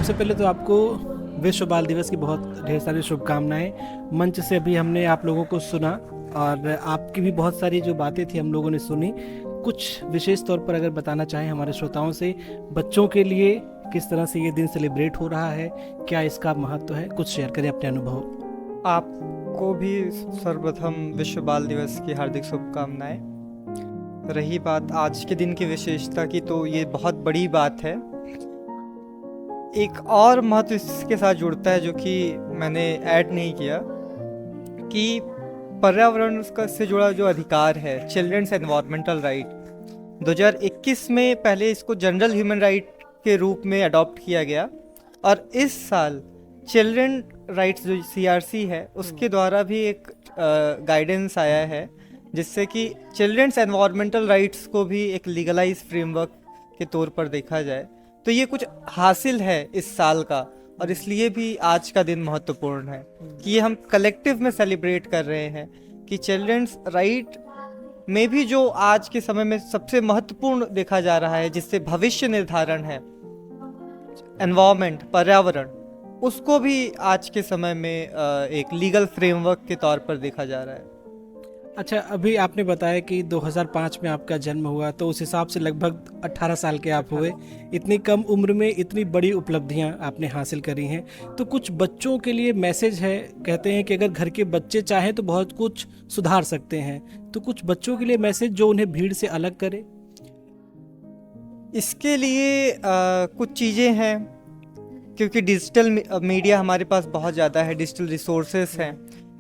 सबसे पहले तो आपको विश्व बाल दिवस की बहुत ढेर सारी शुभकामनाएं। मंच से अभी हमने आप लोगों को सुना और आपकी भी बहुत सारी जो बातें थी हम लोगों ने सुनी। कुछ विशेष तौर पर अगर बताना चाहें हमारे श्रोताओं से, बच्चों के लिए किस तरह से ये दिन सेलिब्रेट हो रहा है, क्या इसका महत्व है, कुछ शेयर करें अपने अनुभव। आपको भी सर्वप्रथम विश्व बाल दिवस की हार्दिक शुभकामनाएं। रही बात आज के दिन की विशेषता की, तो ये बहुत बड़ी बात है। एक और महत्व इसके साथ जुड़ता है जो कि मैंने ऐड नहीं किया, कि पर्यावरण से जुड़ा जो अधिकार है, चिल्ड्रंस एनवायरमेंटल राइट, 2021 में पहले इसको जनरल ह्यूमन राइट के रूप में अडॉप्ट किया गया और इस साल चिल्ड्रन राइट्स जो CRC है उसके द्वारा भी एक गाइडेंस आया है, जिससे कि चिल्ड्रंस एनवायरमेंटल राइट्स को भी एक लीगलाइज फ्रेमवर्क के तौर पर देखा जाए। तो ये कुछ हासिल है इस साल का, और इसलिए भी आज का दिन महत्वपूर्ण है कि ये हम कलेक्टिव में सेलिब्रेट कर रहे हैं कि चिल्ड्रंस राइट में भी जो आज के समय में सबसे महत्वपूर्ण देखा जा रहा है, जिससे भविष्य निर्धारण है, एनवायरमेंट, पर्यावरण, उसको भी आज के समय में एक लीगल फ्रेमवर्क के तौर पर देखा जा रहा है। अच्छा, अभी आपने बताया कि 2005 में आपका जन्म हुआ, तो उस हिसाब से लगभग 18 साल के आप हुए। इतनी कम उम्र में इतनी बड़ी उपलब्धियां आपने हासिल करी हैं, तो कुछ बच्चों के लिए मैसेज है। कहते हैं कि अगर घर के बच्चे चाहें तो बहुत कुछ सुधार सकते हैं, तो कुछ बच्चों के लिए मैसेज जो उन्हें भीड़ से अलग करे। इसके लिए कुछ चीज़ें हैं, क्योंकि डिजिटल मीडिया हमारे पास बहुत ज़्यादा है, डिजिटल रिसोर्सेस हैं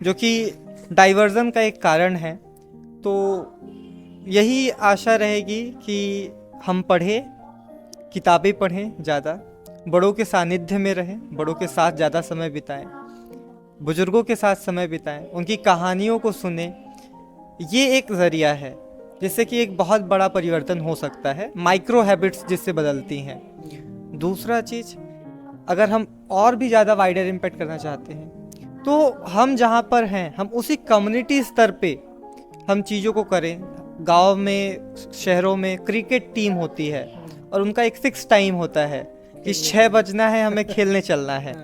जो कि डाइवर्जन का एक कारण है। तो यही आशा रहेगी कि हम पढ़ें, किताबें पढ़ें, ज़्यादा बड़ों के सानिध्य में रहें, बड़ों के साथ ज़्यादा समय बिताएं, बुजुर्गों के साथ समय बिताएं, उनकी कहानियों को सुने। ये एक ज़रिया है जिससे कि एक बहुत बड़ा परिवर्तन हो सकता है, माइक्रो हैबिट्स जिससे बदलती हैं। दूसरा चीज़, अगर हम और भी ज़्यादा वाइडर इम्पैक्ट करना चाहते हैं तो हम जहाँ पर हैं हम उसी कम्युनिटी स्तर पे हम चीज़ों को करें। गांव में, शहरों में क्रिकेट टीम होती है और उनका एक फिक्स टाइम होता है कि 6 बजना है, हमें खेलने चलना है।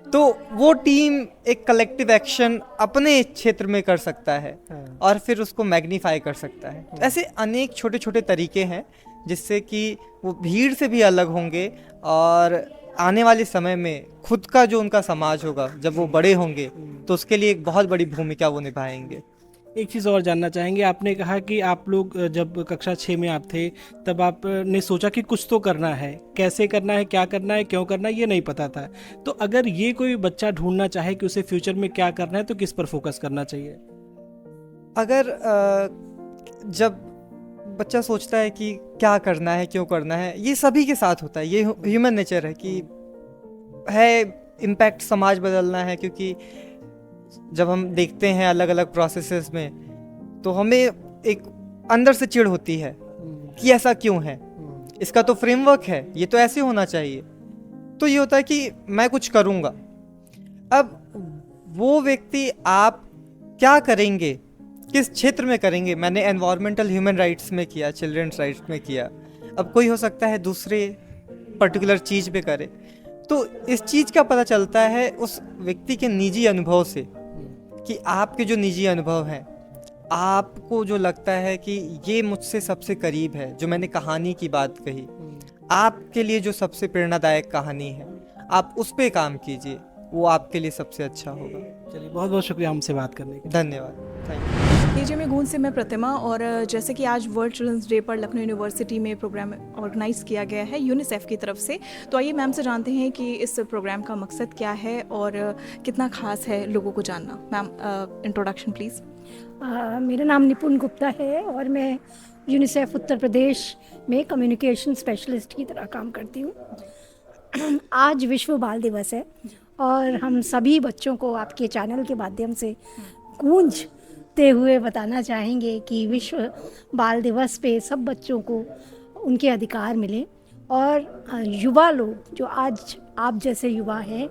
तो वो टीम एक कलेक्टिव एक्शन अपने क्षेत्र में कर सकता है और फिर उसको मैग्नीफाई कर सकता है। ऐसे अनेक छोटे छोटे तरीके हैं जिससे कि वो भीड़ से भी अलग होंगे और आने वाले समय में खुद का जो उनका समाज होगा, जब वो बड़े होंगे, तो उसके लिए एक बहुत बड़ी भूमिका वो निभाएंगे। एक चीज़ और जानना चाहेंगे, आपने कहा कि आप लोग जब कक्षा 6 में आप थे तब आपने सोचा कि कुछ तो करना है, कैसे करना है, क्या करना है, क्यों करना है, ये नहीं पता था। तो अगर ये कोई बच्चा ढूंढना चाहे कि उसे फ्यूचर में क्या करना है, तो किस पर फोकस करना चाहिए? अगर जब बच्चा सोचता है कि क्या करना है, क्यों करना है, ये सभी के साथ होता है, ये ह्यूमन नेचर है कि है इम्पैक्ट समाज बदलना है। क्योंकि जब हम देखते हैं अलग अलग प्रोसेसेस में, तो हमें एक अंदर से चिढ़ होती है कि ऐसा क्यों है, इसका तो फ्रेमवर्क है, ये तो ऐसे होना चाहिए। तो ये होता है कि मैं कुछ करूँगा। अब वो व्यक्ति आप क्या करेंगे, किस क्षेत्र में करेंगे? मैंने एनवायरमेंटल ह्यूमन राइट्स में किया, चिल्ड्रंस राइट्स में किया। अब कोई हो सकता है दूसरे पर्टिकुलर चीज़ पे करे। तो इस चीज़ का पता चलता है उस व्यक्ति के निजी अनुभव से, कि आपके जो निजी अनुभव हैं, आपको जो लगता है कि ये मुझसे सबसे करीब है, जो मैंने कहानी की बात कही, आपके लिए जो सबसे प्रेरणादायक कहानी है, आप उस पर काम कीजिए, वो आपके लिए सबसे अच्छा होगा। चलिए, बहुत बहुत शुक्रिया हमसे बात करने के लिए। धन्यवाद, थैंक यू। केजे में गूंज से मैं प्रतिमा। और जैसे कि आज वर्ल्ड चिल्ड्रंस डे पर लखनऊ यूनिवर्सिटी में प्रोग्राम ऑर्गेनाइज किया गया है यूनिसेफ की तरफ से, तो आइए मैम से जानते हैं कि इस प्रोग्राम का मकसद क्या है और कितना खास है लोगों को जानना। Ma'am, introduction please. मेरा नाम निपुण गुप्ता है और मैं यूनिसेफ उत्तर प्रदेश में कम्युनिकेशन स्पेशलिस्ट की तरह काम करती हूँ। आज विश्व बाल दिवस है और हम सभी बच्चों को आपके चैनल के माध्यम से गूंजते हुए बताना चाहेंगे कि विश्व बाल दिवस पे सब बच्चों को उनके अधिकार मिले और युवा लोग जो आज आप जैसे युवा हैं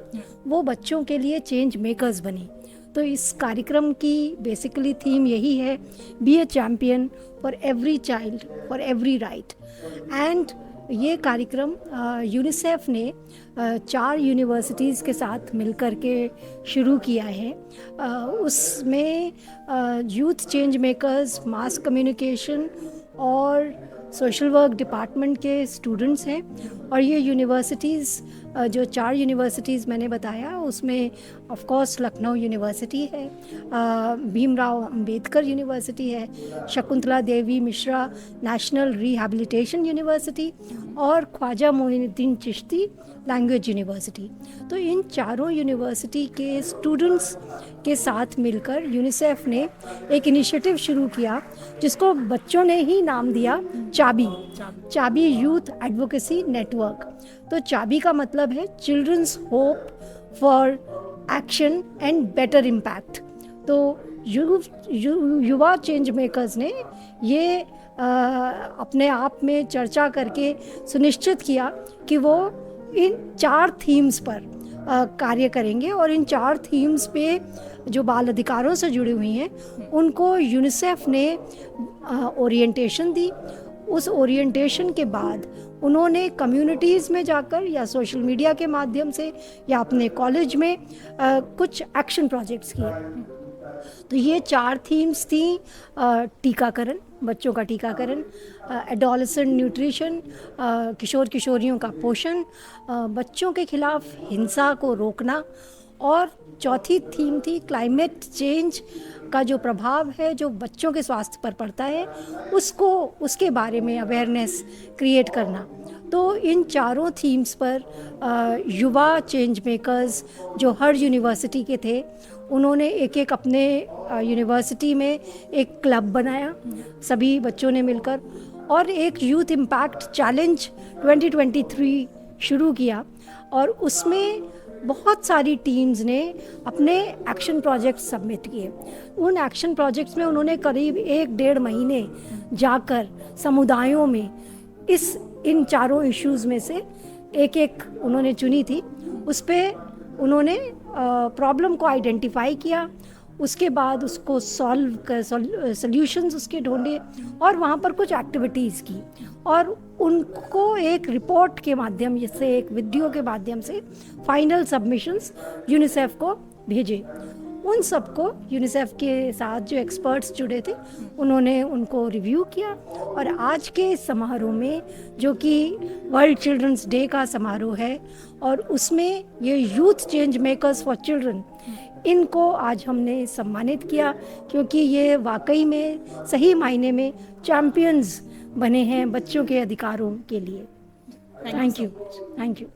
वो बच्चों के लिए चेंज मेकर्स बने। तो इस कार्यक्रम की बेसिकली थीम यही है, be a champion for every child for every right. And ये कार्यक्रम यूनिसेफ ने 4 यूनिवर्सिटीज़ के साथ मिलकर के शुरू किया है। उसमें youth change makers, mass communication और सोशल वर्क डिपार्टमेंट के स्टूडेंट्स हैं। और ये यूनिवर्सिटीज़ जो 4 यूनिवर्सिटीज़ मैंने बताया उसमें ऑफ कोर्स लखनऊ यूनिवर्सिटी है, भीमराव अंबेडकर यूनिवर्सिटी है, Shakuntala Devi Mishra national rehabilitation university और ख्वाजा मोइनुद्दीन चिश्ती लैंग्वेज यूनिवर्सिटी। तो इन चारों यूनिवर्सिटी के स्टूडेंट्स के साथ मिलकर यूनिसेफ ने एक इनिशिएटिव शुरू किया जिसको बच्चों ने ही नाम दिया चाबी यूथ एडवोकेसी नेटवर्क। तो चाबी का मतलब है children's hope for action and better impact. तो युवा चेंज मेकर्स ने ये अपने आप में चर्चा करके सुनिश्चित किया कि वो इन 4 थीम्स पर कार्य करेंगे और इन 4 थीम्स पे जो बाल अधिकारों से जुड़ी हुई हैं उनको यूनिसेफ ने ओरिएंटेशन दी। उस ओरिएंटेशन के बाद उन्होंने कम्युनिटीज़ में जाकर या सोशल मीडिया के माध्यम से या अपने कॉलेज में कुछ एक्शन प्रोजेक्ट्स किए। तो ये 4 थीम्स थी, टीकाकरण, बच्चों का टीकाकरण, एडोलेसेंट न्यूट्रिशन, किशोर किशोरियों का पोषण, बच्चों के खिलाफ हिंसा को रोकना, और चौथी थीम थी क्लाइमेट चेंज का जो प्रभाव है जो बच्चों के स्वास्थ्य पर पड़ता है उसके बारे में अवेयरनेस क्रिएट करना। तो इन चारों थीम्स पर युवा चेंज मेकर्स जो हर यूनिवर्सिटी के थे उन्होंने एक अपने यूनिवर्सिटी में एक क्लब बनाया, सभी बच्चों ने मिलकर, और एक यूथ इम्पैक्ट चैलेंज 2023 शुरू किया। और उसमें बहुत सारी टीम्स ने अपने एक्शन प्रोजेक्ट्स सबमिट किए। उन एक्शन प्रोजेक्ट्स में उन्होंने करीब 1-1.5 महीने जाकर समुदायों में इन चारों इश्यूज़ में से एक उन्होंने चुनी थी। उस पर उन्होंने प्रॉब्लम को आइडेंटिफाई किया, उसके बाद उसको सॉल्व कर सॉल्यूशंस उसके ढूंढे और वहाँ पर कुछ एक्टिविटीज़ की और उनको एक रिपोर्ट के माध्यम से, एक वीडियो के माध्यम से फाइनल सबमिशंस यूनिसेफ को भेजे। उन सबको यूनिसेफ के साथ जो एक्सपर्ट्स जुड़े थे उन्होंने उनको रिव्यू किया और आज के समारोह में, जो कि वर्ल्ड चिल्ड्रंस डे का समारोह है और उसमें ये youth change makers for children, इनको आज हमने सम्मानित किया क्योंकि ये वाकई में सही मायने में चैम्पियंस बने हैं बच्चों के अधिकारों के लिए। Thank you.